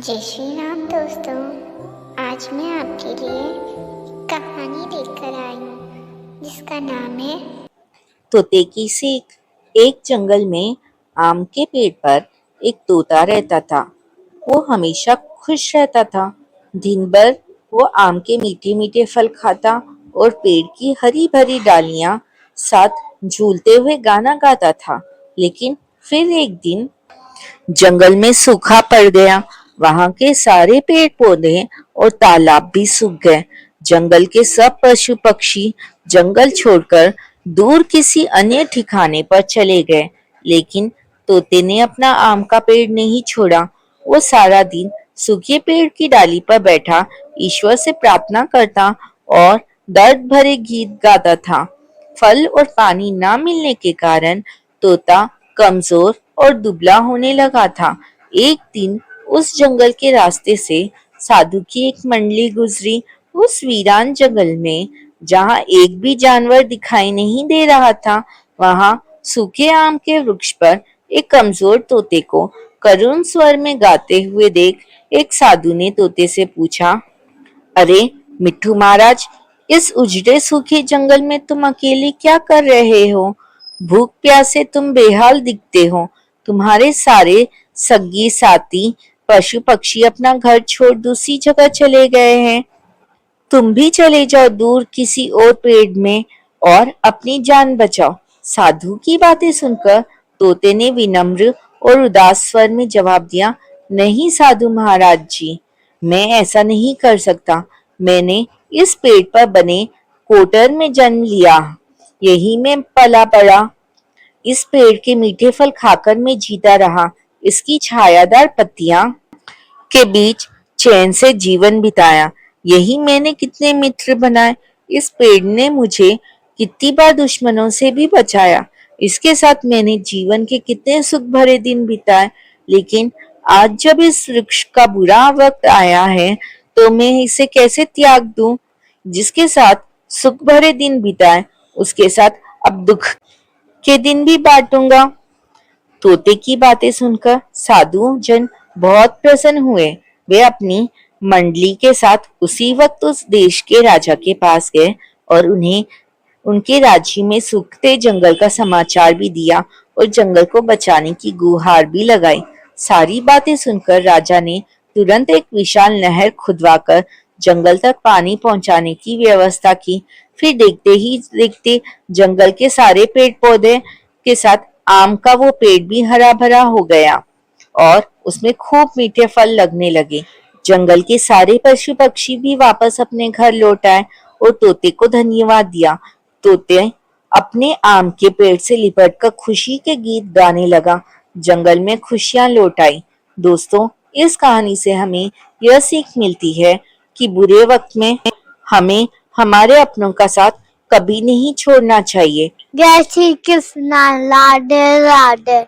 जय श्री राम दोस्तों। आज मैं आपके लिए कहानी लेकर आई हूँ जिसका नाम है तोते की सीख। एक जंगल में आम के पेड़ पर एक तोता रहता था। वो हमेशा खुश रहता था। दिन भर वो आम के मीठे मीठे फल खाता और पेड़ की हरी भरी डालियां साथ झूलते हुए गाना गाता था। लेकिन फिर एक दिन जंगल में सूखा पड़ गया। वहां के सारे पेड़ पौधे और तालाब भी सूख गए। जंगल के सब पशु पक्षी जंगल छोड़कर दूर किसी अन्य ठिकाने पर चले गए। लेकिन तोते ने अपना आम का पेड़ नहीं छोड़ा। वो सारा दिन सूखे पेड़ की डाली पर बैठा ईश्वर से प्रार्थना करता और दर्द भरे गीत गाता था। फल और पानी ना मिलने के कारण तोता कमजोर और दुबला होने लगा था। एक दिन उस जंगल के रास्ते से साधु की एक मंडली गुजरी। उस वीरान जंगल में जहाँ एक भी जानवर दिखाई नहीं दे रहा था, वहाँ सूखे आम के वृक्ष पर एक कमजोर तोते को करुण स्वर में गाते हुए देख एक साधु ने तोते से पूछा, अरे मिट्ठू महाराज, इस उजड़े सूखे जंगल में तुम अकेले क्या कर रहे हो? भूख प्यासे तुम बेहाल दिखते हो। तुम्हारे सारे सगी साथी पशु पक्षी अपना घर छोड़ दूसरी जगह चले गए हैं। तुम भी चले जाओ दूर किसी और पेड़ में और अपनी जान बचाओ। साधु की बातें सुनकर तोते ने विनम्र और उदास स्वर में जवाब दिया, नहीं साधु महाराज जी, मैं ऐसा नहीं कर सकता। मैंने इस पेड़ पर बने कोटर में जन्म लिया, यही मैं पला बड़ा। इस पेड़ के मीठे फल खाकर मैं जीता रहा। इसकी छायादार पत्तियां के बीच चैन से जीवन बिताया। यही मैंने कितने मित्र बनाए। इस पेड़ ने मुझे कितनी बार दुश्मनों से भी बचाया। इसके साथ मैंने जीवन के कितने सुख भरे दिन बिताए। लेकिन आज जब इस वृक्ष का बुरा वक्त आया है, तो मैं इसे कैसे त्याग दूं? जिसके साथ सुख भरे दिन बिताए, उसके साथ अब दुख के दिन भी बांटूंगा। तोते की बातें सुनकर साधु जन बहुत प्रसन्न हुए। वे अपनी मंडली के साथ उसी वक्त उस देश के राजा के पास गए और उन्हें उनके राज्य में सूखते जंगल का समाचार भी दिया और जंगल को बचाने की गुहार भी लगाई। सारी बातें सुनकर राजा ने तुरंत एक विशाल नहर खुदवाकर जंगल तक पानी पहुंचाने की व्यवस्था की। फिर देखते ही देखते जंगल के सारे पेड़ पौधे के साथ आम का वो पेड़ भी हरा भरा हो गया और उसमें खूब मीठे फल लगने लगे। जंगल के सारे पशु पक्षी भी वापस अपने घर लौट आए और तोते को धन्यवाद दिया। तोते अपने आम के पेड़ से लिपटकर खुशी के गीत गाने लगा। जंगल में खुशियां लौट आई। दोस्तों, इस कहानी से हमें यह सीख मिलती है कि बुरे वक्त में हमें हमारे अपनों का साथ कभी नहीं छोड़ना चाहिए। जय श्री कृष्णा। राधे राधे।